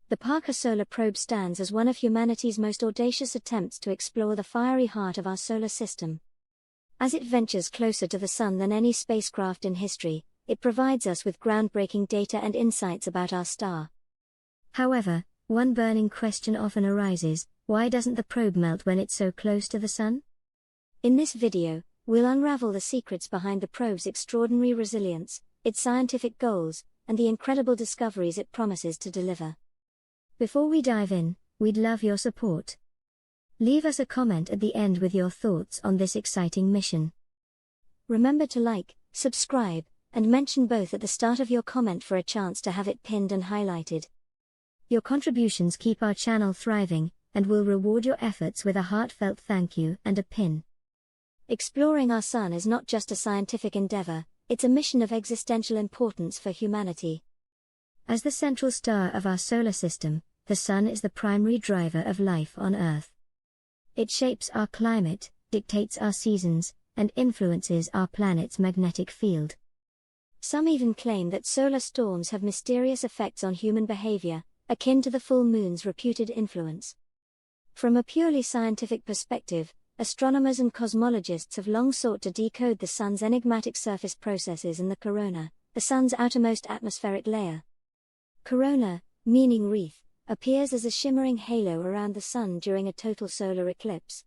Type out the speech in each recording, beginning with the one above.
The Parker Solar Probe stands as one of humanity's most audacious attempts to explore the fiery heart of our solar system. As it ventures closer to the Sun than any spacecraft in history, it provides us with groundbreaking data and insights about our star. However, one burning question often arises: why doesn't the probe melt when it's so close to the Sun? In this video, we'll unravel the secrets behind the probe's extraordinary resilience, its scientific goals, and the incredible discoveries it promises to deliver. Before we dive in, we'd love your support. Leave us a comment at the end with your thoughts on this exciting mission. Remember to like, subscribe, and mention both at the start of your comment for a chance to have it pinned and highlighted. Your contributions keep our channel thriving, and we'll reward your efforts with a heartfelt thank you and a pin. Exploring our Sun is not just a scientific endeavor, it's a mission of existential importance for humanity. As the central star of our solar system, the Sun is the primary driver of life on Earth. It shapes our climate, dictates our seasons, and influences our planet's magnetic field. Some even claim that solar storms have mysterious effects on human behavior, akin to the full moon's reputed influence. From a purely scientific perspective, astronomers and cosmologists have long sought to decode the Sun's enigmatic surface processes in the corona, the Sun's outermost atmospheric layer. Corona, meaning wreath, appears as a shimmering halo around the Sun during a total solar eclipse.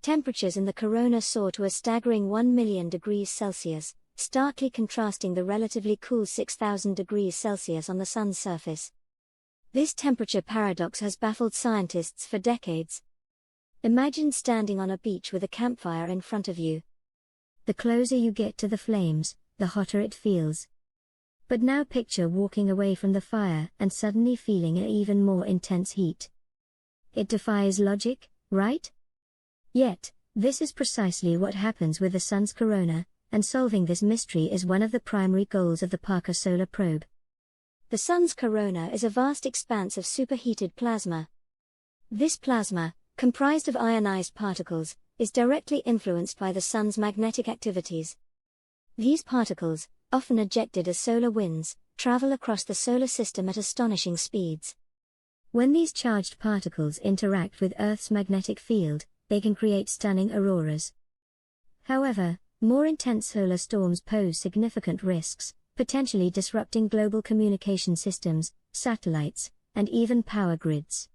Temperatures in the corona soar to a staggering 1 million degrees Celsius, starkly contrasting the relatively cool 6,000 degrees Celsius on the Sun's surface. This temperature paradox has baffled scientists for decades. Imagine standing on a beach with a campfire in front of you. The closer you get to the flames, the hotter it feels. But now picture walking away from the fire and suddenly feeling an even more intense heat. It defies logic, right? Yet, this is precisely what happens with the Sun's corona, and solving this mystery is one of the primary goals of the Parker Solar Probe. The Sun's corona is a vast expanse of superheated plasma. This plasma, comprised of ionized particles, is directly influenced by the Sun's magnetic activities. These particles, often ejected as solar winds, travel across the solar system at astonishing speeds. When these charged particles interact with Earth's magnetic field, they can create stunning auroras. However, more intense solar storms pose significant risks, potentially disrupting global communication systems, satellites, and even power grids.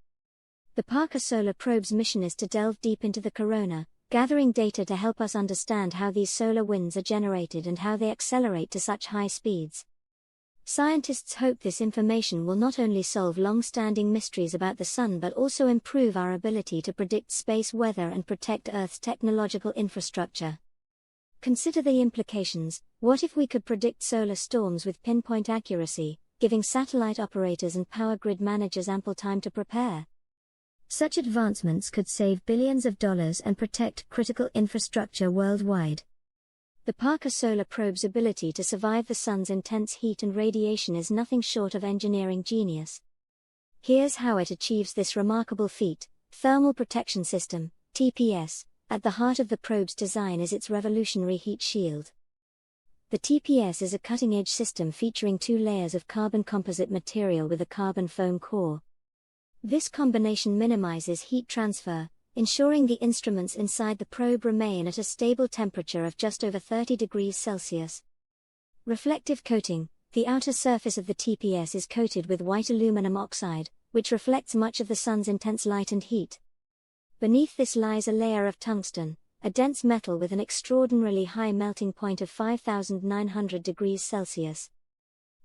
The Parker Solar Probe's mission is to delve deep into the corona, gathering data to help us understand how these solar winds are generated and how they accelerate to such high speeds. Scientists hope this information will not only solve long-standing mysteries about the Sun but also improve our ability to predict space weather and protect Earth's technological infrastructure. Consider the implications. What if we could predict solar storms with pinpoint accuracy, giving satellite operators and power grid managers ample time to prepare? Such advancements could save billions of dollars and protect critical infrastructure worldwide. The Parker Solar Probe's ability to survive the Sun's intense heat and radiation is nothing short of engineering genius. Here's how it achieves this remarkable feat: Thermal Protection System, TPS. At the heart of the probe's design is its revolutionary heat shield. The TPS is a cutting-edge system featuring 2 layers of carbon composite material with a carbon foam core. This combination minimizes heat transfer, ensuring the instruments inside the probe remain at a stable temperature of just over 30 degrees Celsius. Reflective coating: the outer surface of the TPS is coated with white aluminum oxide, which reflects much of the Sun's intense light and heat. Beneath this lies a layer of tungsten, a dense metal with an extraordinarily high melting point of 5,900 degrees Celsius.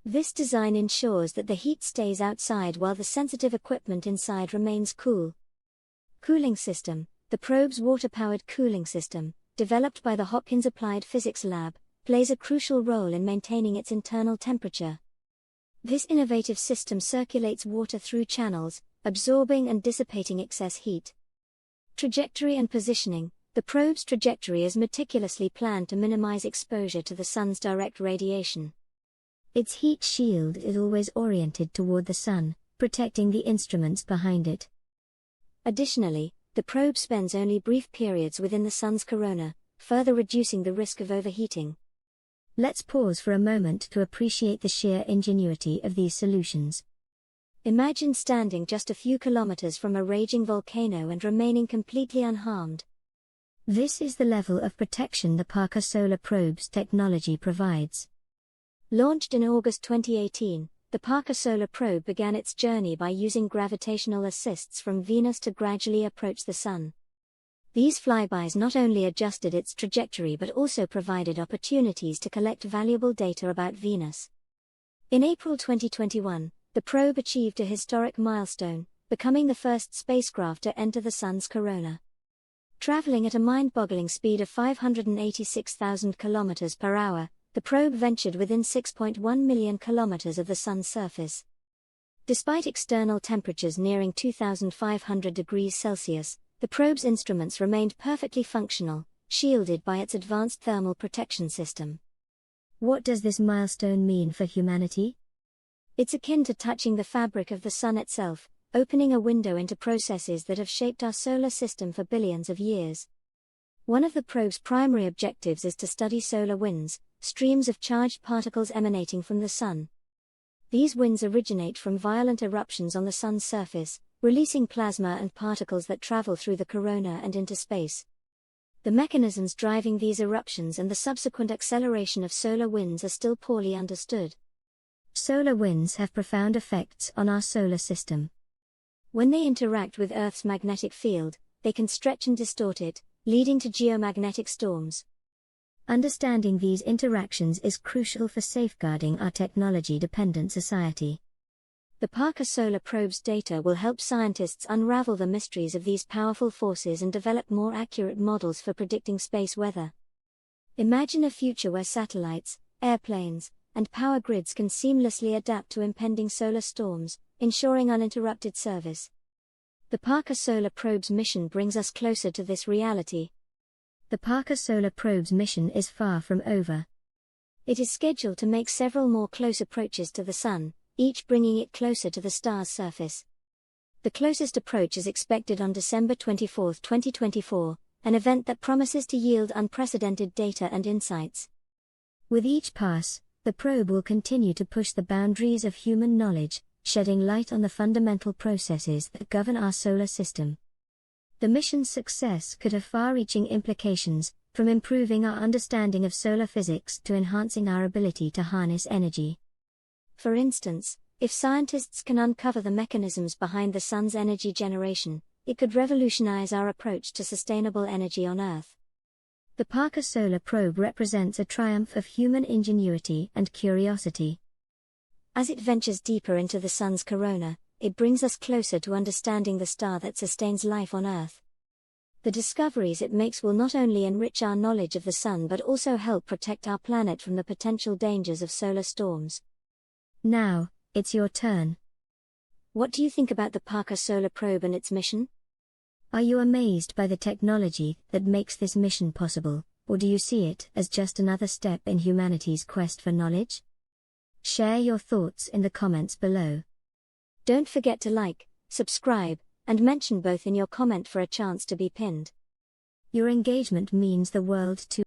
This design ensures that the heat stays outside while the sensitive equipment inside remains cool. Cooling system: the probe's water-powered cooling system, developed by the Hopkins Applied Physics Lab, plays a crucial role in maintaining its internal temperature. This innovative system circulates water through channels, absorbing and dissipating excess heat. Trajectory and positioning: the probe's trajectory is meticulously planned to minimize exposure to the Sun's direct radiation. Its heat shield is always oriented toward the Sun, protecting the instruments behind it. Additionally, the probe spends only brief periods within the Sun's corona, further reducing the risk of overheating. Let's pause for a moment to appreciate the sheer ingenuity of these solutions. Imagine standing just a few kilometers from a raging volcano and remaining completely unharmed. This is the level of protection the Parker Solar Probe's technology provides. Launched in August 2018, the Parker Solar Probe began its journey by using gravitational assists from Venus to gradually approach the Sun. These flybys not only adjusted its trajectory but also provided opportunities to collect valuable data about Venus. In April 2021, the probe achieved a historic milestone, becoming the first spacecraft to enter the Sun's corona. Traveling at a mind-boggling speed of 586,000 km per hour, the probe ventured within 6.1 million kilometers of the Sun's surface. Despite external temperatures nearing 2,500 degrees Celsius, the probe's instruments remained perfectly functional, shielded by its advanced thermal protection system. What does this milestone mean for humanity? It's akin to touching the fabric of the Sun itself, opening a window into processes that have shaped our solar system for billions of years. One of the probe's primary objectives is to study solar winds, streams of charged particles emanating from the Sun. These winds originate from violent eruptions on the Sun's surface, releasing plasma and particles that travel through the corona and into space. The mechanisms driving these eruptions and the subsequent acceleration of solar winds are still poorly understood. Solar winds have profound effects on our solar system. When they interact with Earth's magnetic field, they can stretch and distort it, leading to geomagnetic storms. Understanding these interactions is crucial for safeguarding our technology-dependent society. The Parker Solar Probe's data will help scientists unravel the mysteries of these powerful forces and develop more accurate models for predicting space weather. Imagine a future where satellites, airplanes, and power grids can seamlessly adapt to impending solar storms, ensuring uninterrupted service. The Parker Solar Probe's mission brings us closer to this reality. The Parker Solar Probe's mission is far from over. It is scheduled to make several more close approaches to the Sun, each bringing it closer to the star's surface. The closest approach is expected on December 24, 2024, an event that promises to yield unprecedented data and insights. With each pass, the probe will continue to push the boundaries of human knowledge, shedding light on the fundamental processes that govern our solar system. The mission's success could have far-reaching implications, from improving our understanding of solar physics to enhancing our ability to harness energy. For instance, if scientists can uncover the mechanisms behind the Sun's energy generation, it could revolutionize our approach to sustainable energy on Earth. The Parker Solar Probe represents a triumph of human ingenuity and curiosity. As it ventures deeper into the Sun's corona, it brings us closer to understanding the star that sustains life on Earth. The discoveries it makes will not only enrich our knowledge of the Sun but also help protect our planet from the potential dangers of solar storms. Now, it's your turn. What do you think about the Parker Solar Probe and its mission? Are you amazed by the technology that makes this mission possible, or do you see it as just another step in humanity's quest for knowledge? Share your thoughts in the comments below. Don't forget to like, subscribe, and mention both in your comment for a chance to be pinned. Your engagement means the world to